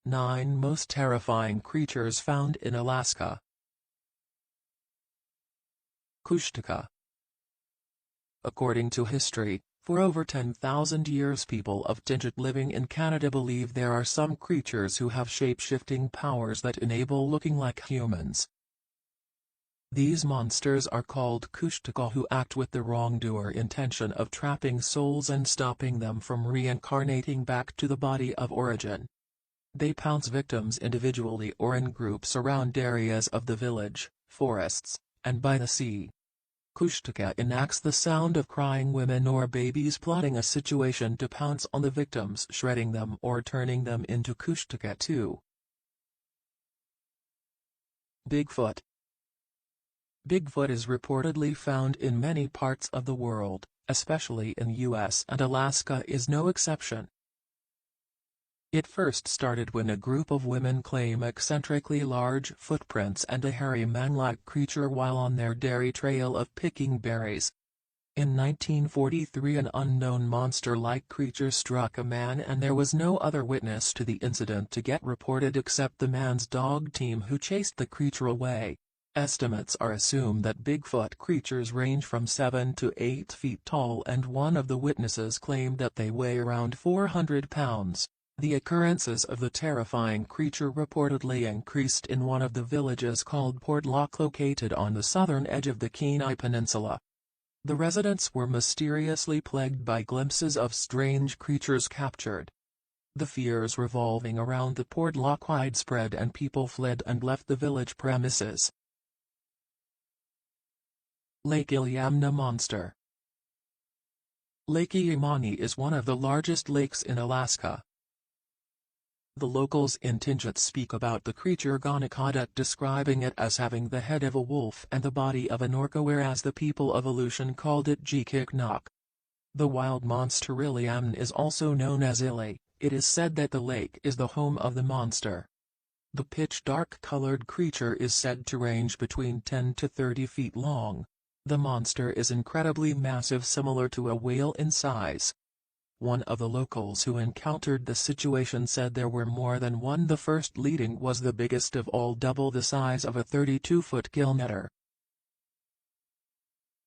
9 Most terrifying creatures found in Alaska. Kushtaka. According to history, for over 10,000 years people of Tlingit living in Canada believe there are some creatures who have shape-shifting powers that enable looking like humans. These monsters are called Kushtaka, who act with the wrongdoer intention of trapping souls and stopping them from reincarnating back to the body of origin. They pounce victims individually or in groups around areas of the village, forests, and by the sea. Kushtaka enacts the sound of crying women or babies plotting a situation to pounce on the victims, shredding them or turning them into Kushtaka too. Bigfoot. Bigfoot is reportedly found in many parts of the world, especially in the US, and Alaska is no exception. It first started when a group of women claim eccentrically large footprints and a hairy man-like creature while on their dairy trail of picking berries. In 1943 an unknown monster-like creature struck a man and there was no other witness to the incident to get reported except the man's dog team who chased the creature away. Estimates are assumed that Bigfoot creatures range from 7 to 8 feet tall, and one of the witnesses claimed that they weigh around 400 pounds. The occurrences of the terrifying creature reportedly increased in one of the villages called Portlock, located on the southern edge of the Kenai Peninsula. The residents were mysteriously plagued by glimpses of strange creatures captured. The fears revolving around the Portlock widespread and people fled and left the village premises. Lake Iliamna Monster. Lake Illiamna is one of the largest lakes in Alaska. The locals in Tlingit speak about the creature Gonakadat, describing it as having the head of a wolf and the body of an orca, whereas the people of Aleutian called it Jikiknak. The wild monster Iliamna is also known as Illy. It is said that the lake is the home of the monster. The pitch-dark colored creature is said to range between 10 to 30 feet long. The monster is incredibly massive, similar to a whale in size. One of the locals who encountered the situation said there were more than one. The first leading was the biggest of all, double the size of a 32-foot gillnetter.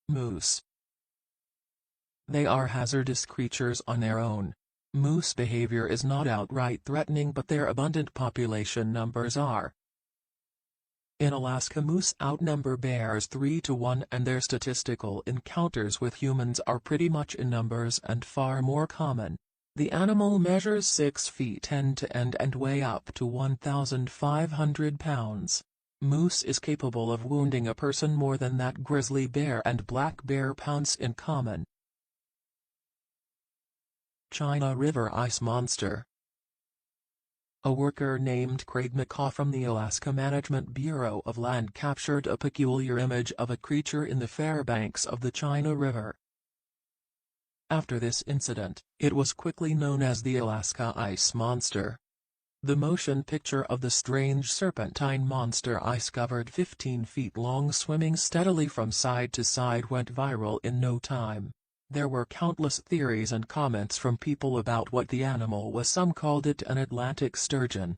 Moose. They are hazardous creatures on their own. Moose behavior is not outright threatening, but their abundant population numbers are. In Alaska, moose outnumber bears 3 to 1, and their statistical encounters with humans are pretty much in numbers and far more common. The animal measures 6 feet end to end and weigh up to 1,500 pounds. Moose is capable of wounding a person more than that grizzly bear and black bear pounce in common. China River Ice Monster. A worker named Craig McCaw from the Alaska Management Bureau of Land captured a peculiar image of a creature in the Fairbanks of the China River. After this incident, it was quickly known as the Alaska Ice Monster. The motion picture of the strange serpentine monster, ice-covered 15 feet long, swimming steadily from side to side, went viral in no time. There were countless theories and comments from people about what the animal was. Some called it an Atlantic sturgeon,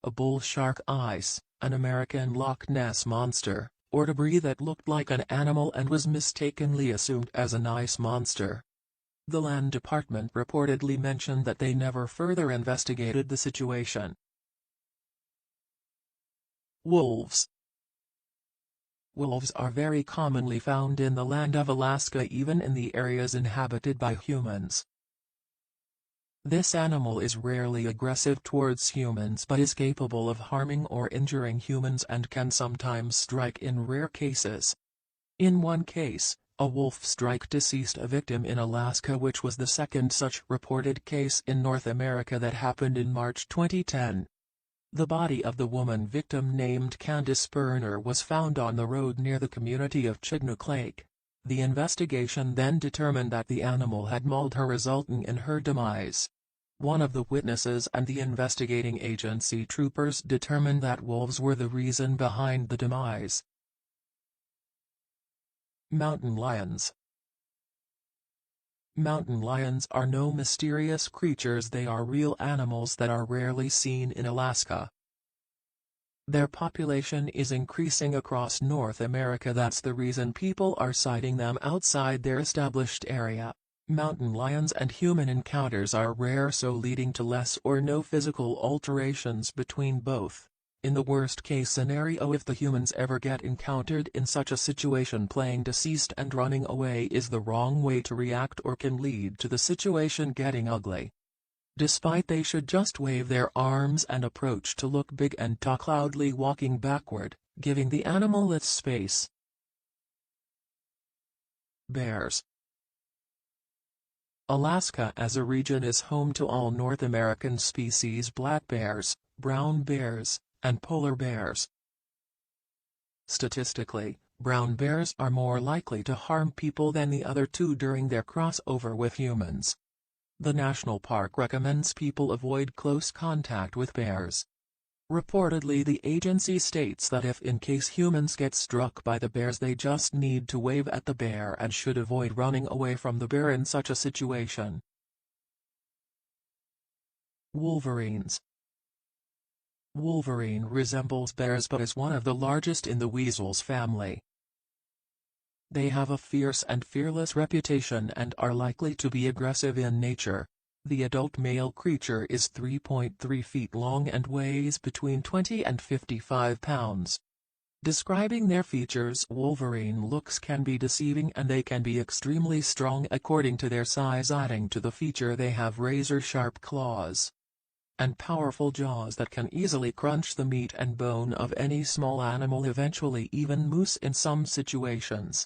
a bull shark ice, an American Loch Ness monster, or debris that looked like an animal and was mistakenly assumed as an ice monster. The Land Department reportedly mentioned that they never further investigated the situation. Wolves. Wolves are very commonly found in the land of Alaska, even in the areas inhabited by humans. This animal is rarely aggressive towards humans but is capable of harming or injuring humans and can sometimes strike in rare cases. In one case, a wolf struck deceased a victim in Alaska, which was the second such reported case in North America that happened in March 2010. The body of the woman victim, named Candice Berner, was found on the road near the community of Chignook Lake. The investigation then determined that the animal had mauled her, resulting in her demise. One of the witnesses and the investigating agency troopers determined that wolves were the reason behind the demise. Mountain lions. Mountain lions are no mysterious creatures, they are real animals that are rarely seen in Alaska. Their population is increasing across North America, that's the reason people are sighting them outside their established area. Mountain lions and human encounters are rare, so leading to less or no physical alterations between both. In the worst-case scenario, if the humans ever get encountered in such a situation, playing deceased and running away is the wrong way to react or can lead to the situation getting ugly. Despite they should just wave their arms and approach to look big and talk loudly, walking backward, giving the animal its space. Bears. Alaska as a region is home to all North American species: black bears, brown bears, and polar bears. Statistically, brown bears are more likely to harm people than the other two during their crossover with humans. The national park recommends people avoid close contact with bears. Reportedly, the agency states that if in case humans get struck by the bears, they just need to wave at the bear and should avoid running away from the bear in such a situation. Wolverines. Wolverine resembles bears but is one of the largest in the weasels family. They have a fierce and fearless reputation and are likely to be aggressive in nature. The adult male creature is 3.3 feet long and weighs between 20 and 55 pounds. Describing their features, wolverine looks can be deceiving and they can be extremely strong according to their size. Adding to the feature, they have razor-sharp claws and powerful jaws that can easily crunch the meat and bone of any small animal, eventually even moose in some situations.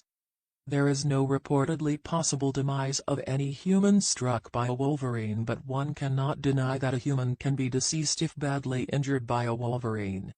There is no reportedly possible demise of any human struck by a wolverine, but one cannot deny that a human can be deceased if badly injured by a wolverine.